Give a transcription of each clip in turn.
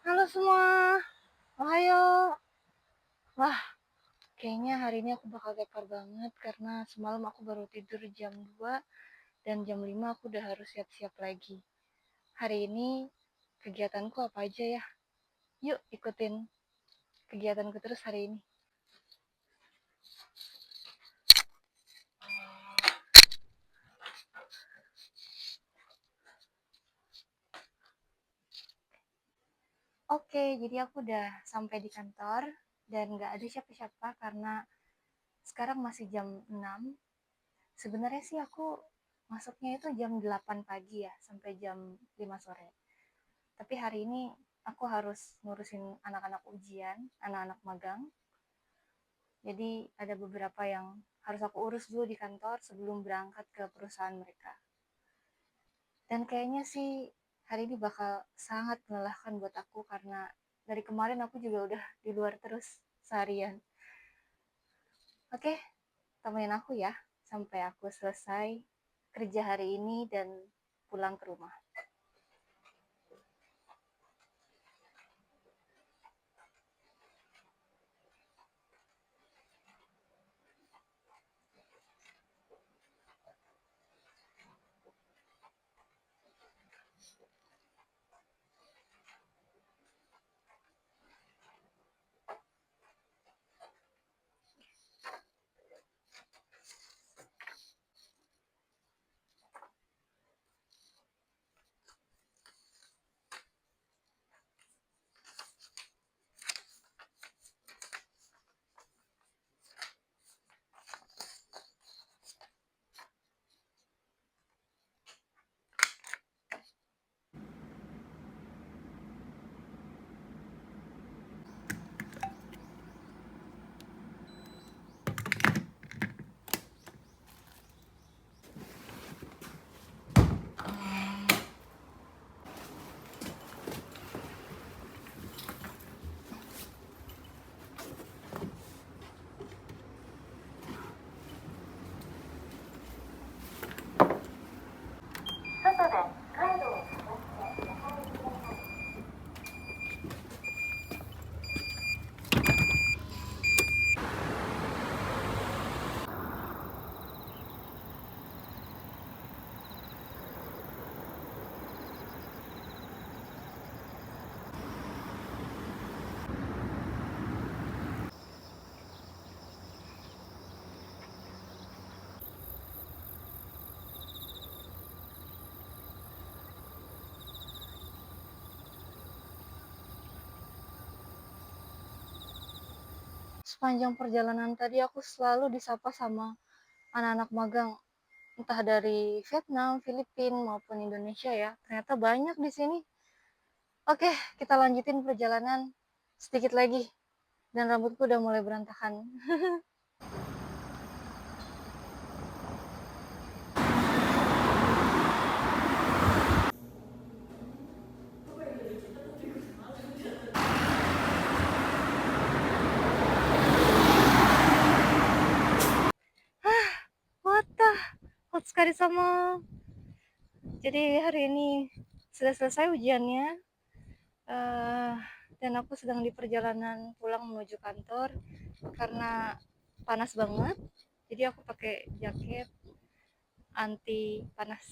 Halo semua, ohayo. Wah, kayaknya hari ini aku bakal tepar banget karena semalam aku baru tidur jam 2 dan jam 5 aku udah harus siap-siap lagi. Hari ini kegiatanku apa aja ya? Yuk ikutin kegiatanku terus hari ini. Oke, jadi aku udah sampai di kantor dan gak ada siapa-siapa karena sekarang masih jam 6. Sebenarnya sih aku masuknya itu jam 8 pagi ya, sampai jam 5 sore. Tapi hari ini aku harus ngurusin anak-anak ujian, anak-anak magang. Jadi ada beberapa yang harus aku urus dulu di kantor sebelum berangkat ke perusahaan mereka. Dan kayaknya sih hari ini bakal sangat melelahkan buat aku karena dari kemarin aku juga udah di luar terus seharian. Oke, temenin aku ya sampai aku selesai kerja hari ini dan pulang ke rumah. Sepanjang perjalanan tadi aku selalu disapa sama anak-anak magang, entah dari Vietnam, Filipina maupun Indonesia ya. Ternyata banyak di sini. Oke, kita lanjutin perjalanan sedikit lagi dan rambutku udah mulai berantakan. What the? Hot sekali sama. Jadi hari ini sudah selesai ujiannya. Uh, dan aku sedang di perjalanan pulang menuju kantor karena panas banget. Jadi aku pakai jaket anti panas.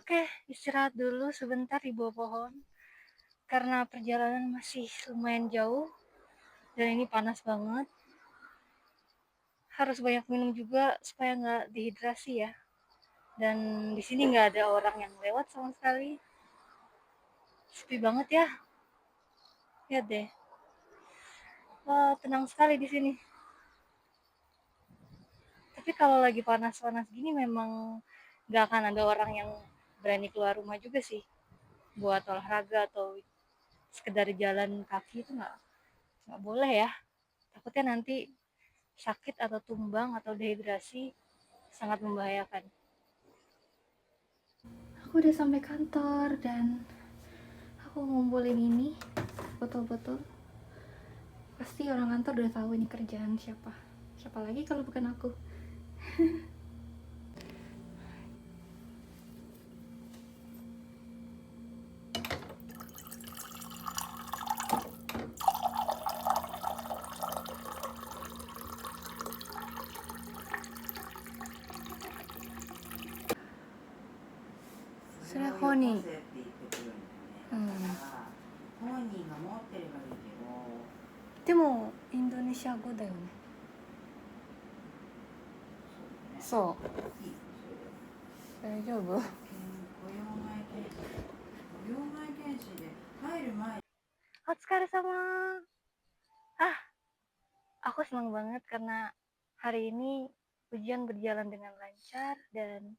Oke, istirahat dulu sebentar di bawah pohon karena perjalanan masih lumayan jauh dan ini panas banget. Harus banyak minum juga supaya nggak dehidrasi ya. Dan di sini nggak ada orang yang lewat sama sekali. Sepi banget ya. Lihat deh. Wah, tenang sekali di sini. Tapi kalau lagi panas-panas gini memang nggak akan ada orang yang berani keluar rumah juga sih buat olahraga atau sekedar jalan kaki itu nggak boleh ya, takutnya nanti sakit atau tumbang atau dehidrasi, sangat membahayakan. Aku udah sampai kantor dan aku ngumpulin ini botol-botol. Pasti orang kantor udah tahu ini kerjaan siapa. Siapa lagi kalau bukan aku.それは本人。うん。本人が持ってればいいけど。でもインドネシア語だよね。そう。大丈夫？お疲れ様。Ah, aku senang banget karena hari ini ujian berjalan dengan lancar dan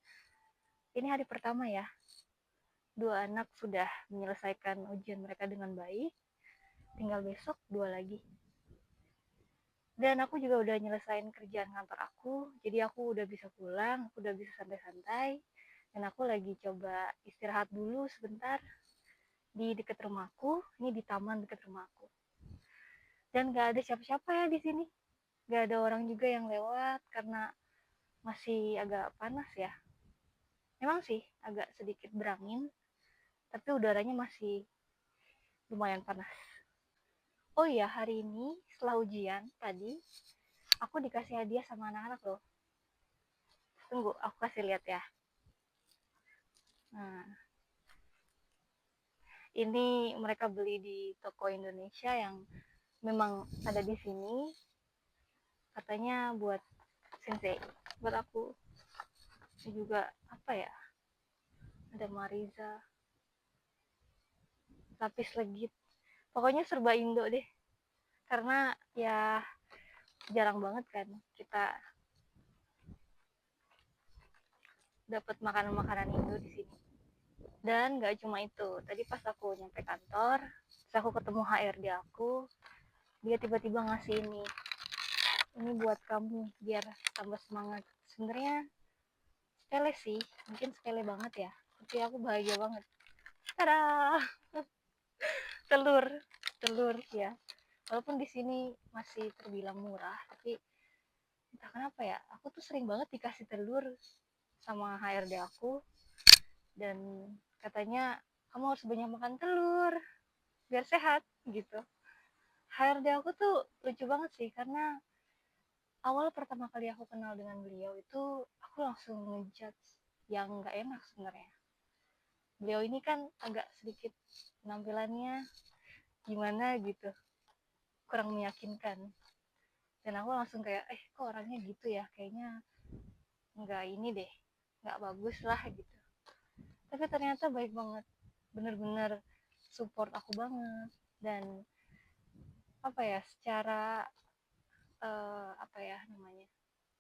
ini hari pertama ya. Dua anak sudah menyelesaikan ujian mereka dengan baik. Tinggal besok dua lagi. Dan aku juga udah nyelesain kerjaan kantor aku, jadi aku udah bisa pulang, aku udah bisa santai-santai. Dan aku lagi coba istirahat dulu sebentar di dekat rumahku, ini di taman dekat rumahku. Dan gak ada siapa-siapa ya di sini. Gak ada orang juga yang lewat karena masih agak panas ya. Memang sih agak sedikit berangin, tapi udaranya masih lumayan panas. Oh iya, hari ini setelah ujian tadi, aku dikasih hadiah sama anak-anak loh. Tunggu, aku kasih lihat ya. Nah, ini mereka beli di toko Indonesia yang memang ada di sini. Katanya buat sensei, buat aku. Ini juga apa ya? Ada Mariza, lapis legit. Pokoknya serba Indo deh. Karena ya jarang banget kan kita dapat makanan-makanan Indo di sini. Dan gak cuma itu. Tadi pas aku nyampe kantor, terus aku ketemu HRD aku, dia tiba-tiba ngasih ini. Ini buat kamu biar tambah semangat. Sebenarnya sepele sih, mungkin sepele banget ya, tapi aku bahagia banget. Tada, telur, telur ya. Walaupun di sini masih terbilang murah, tapi entah kenapa ya, aku tuh sering banget dikasih telur sama HRD aku, dan katanya kamu harus banyak makan telur biar sehat gitu. HRD aku tuh lucu banget sih, karena awal pertama kali aku kenal dengan beliau itu aku langsung ngejudge yang nggak enak sebenarnya. Beliau ini kan agak sedikit penampilannya gimana gitu, kurang meyakinkan, dan aku langsung kayak kok orangnya gitu ya, kayaknya nggak ini deh, nggak bagus lah gitu. Tapi ternyata baik banget, bener-bener support aku banget. Dan apa ya, secara apa ya namanya,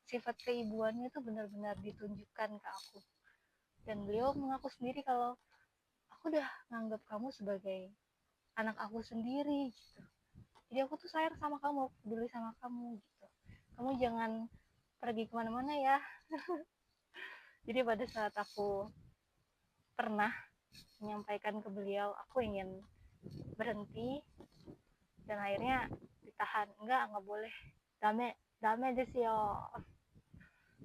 sifat keibuannya itu benar-benar ditunjukkan ke aku. Dan beliau mengaku sendiri kalau aku udah nganggap kamu sebagai anak aku sendiri gitu. Jadi aku tuh sayang sama kamu, peduli sama kamu gitu. Kamu jangan pergi kemana-mana ya. Jadi pada saat aku pernah menyampaikan ke beliau aku ingin berhenti, dan akhirnya ditahan, nggak boleh, dame dame desu yo.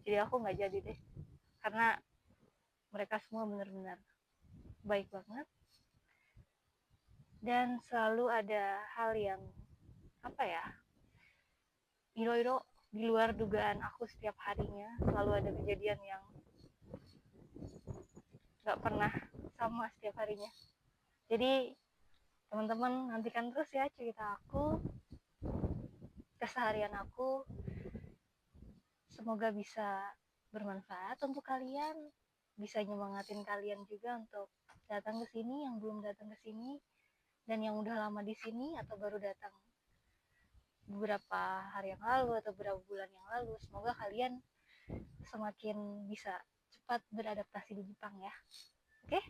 Jadi aku nggak jadi deh, karena mereka semua benar-benar baik banget, dan selalu ada hal yang apa ya, iro-iro di luar dugaan aku. Setiap harinya selalu ada kejadian yang nggak pernah sama setiap harinya. Jadi teman-teman nantikan terus ya cerita aku, keseharian aku. Semoga bisa bermanfaat untuk kalian, bisa nyemangatin kalian juga untuk datang ke sini yang belum datang ke sini, dan yang udah lama di sini atau baru datang beberapa hari yang lalu atau beberapa bulan yang lalu. Semoga kalian semakin bisa cepat beradaptasi di Jepang ya. Oke,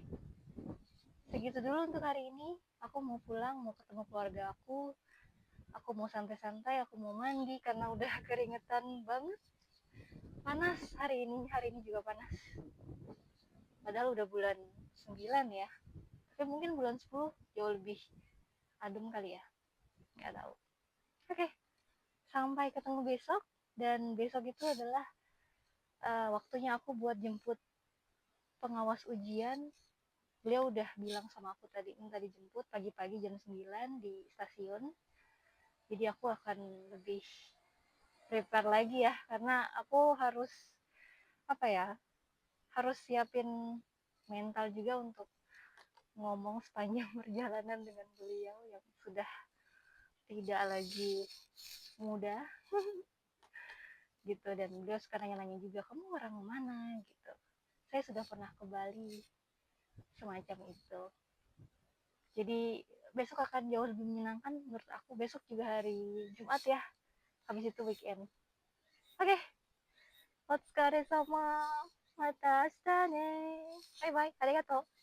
segitu dulu untuk hari ini. aku mau pulang, mau ketemu keluarga aku mau santai-santai, aku mau mandi karena udah keringetan banget. Panas hari ini juga panas. Padahal udah bulan 9 ya. Tapi mungkin bulan 10 jauh lebih adem kali ya. Nggak tahu. Oke, sampai ketemu besok. Dan besok itu adalah waktunya aku buat jemput pengawas ujian. Beliau udah bilang sama aku tadi, minta dijemput pagi-pagi jam 9 di stasiun. Jadi aku akan lebih prepare lagi ya, karena aku harus apa ya, harus siapin mental juga untuk ngomong sepanjang perjalanan dengan beliau yang sudah tidak lagi muda gitu. Dan beliau sekarang nanya juga, kamu orang mana gitu, saya sudah pernah ke Bali, semacam itu. Jadi besok akan jauh lebih menyenangkan menurut aku. Besok juga hari Jumat ya, habis itu weekend. Oke,お疲れ様。また明日ね。バイバイ。ありがとう。